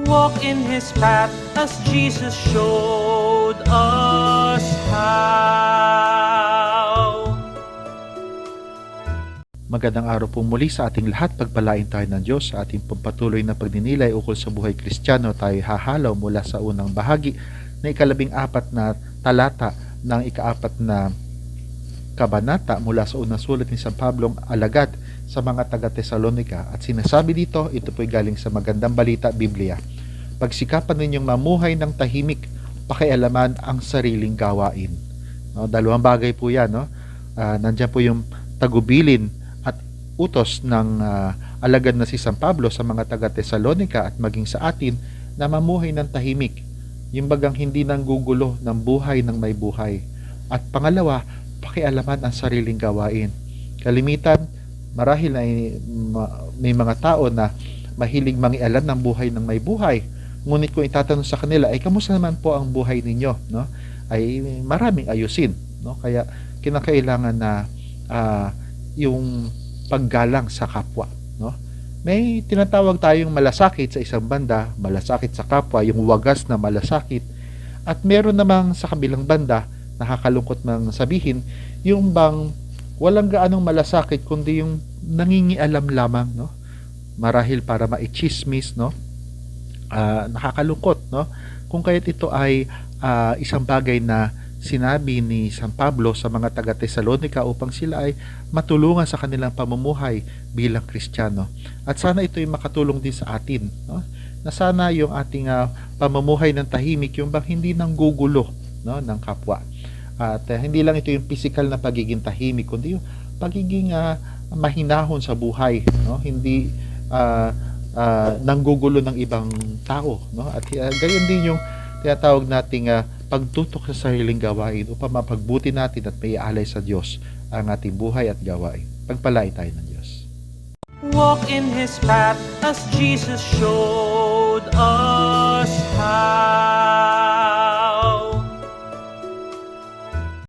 Walk in His path as Jesus showed us how. Magandang araw po muli sa ating lahat. Pagpalain tayo ng Diyos sa ating pagpatuloy na pagninilay ukol sa buhay Kristiyano. Tayo hahalaw mula sa unang bahagi na 14 na talata ng 4 na kabanata mula sa unang sulat ni San Pablong alagad sa mga taga-Tesalonika. At sinasabi dito, ito po'y galing sa Magandang Balita, Biblia. Pagsikapan ninyong mamuhay ng tahimik, pakialaman ang sariling gawain. No, dalawang bagay po yan. No? Nandiyan po yung tagubilin at utos ng alagad na si San Pablo sa mga taga-Tesalonika at maging sa atin na mamuhay ng tahimik. Yung bagang hindi nanggugulo ng buhay ng may buhay. At pangalawa, pakialaman ang sariling gawain. Kalimitan, marahil ay may mga tao na mahilig mangialam ng buhay ng may buhay. Ngunit kung itatanong sa kanila, ay kamusta naman po ang buhay ninyo? No? Ay maraming ayusin. No? Kaya kinakailangan na yung paggalang sa kapwa. No? May tinatawag tayong malasakit sa isang banda, malasakit sa kapwa, yung wagas na malasakit. At meron namang sa kabilang banda, nakakalungkot mang sabihin, yung bang walang gaanong malasakit kundi yung nangingialam lamang, no? Marahil para maichismis, no? Nakakalungkot, no? Kung kaya't ito ay isang bagay na sinabi ni San Pablo sa mga taga-Tesalonika upang sila ay matulungan sa kanilang pamumuhay bilang Kristiyano. At sana ito ay makatulong din sa atin, no? Na sana yung ating pamumuhay ng tahimik, yung bang hindi nanggugulo, no, ng kapwa. At hindi lang ito yung physical na pagiging tahimik, kundi yung pagiging mahinahon sa buhay, no? Hindi nanggugulo ng ibang tao, no? At gayon din yung tinatawag nating pagtutok sa sariling gawain upang mapagbuti natin at maialay sa Diyos ang ating buhay at gawain. Pagpalain tayo ng Diyos. Walk in His path as Jesus showed us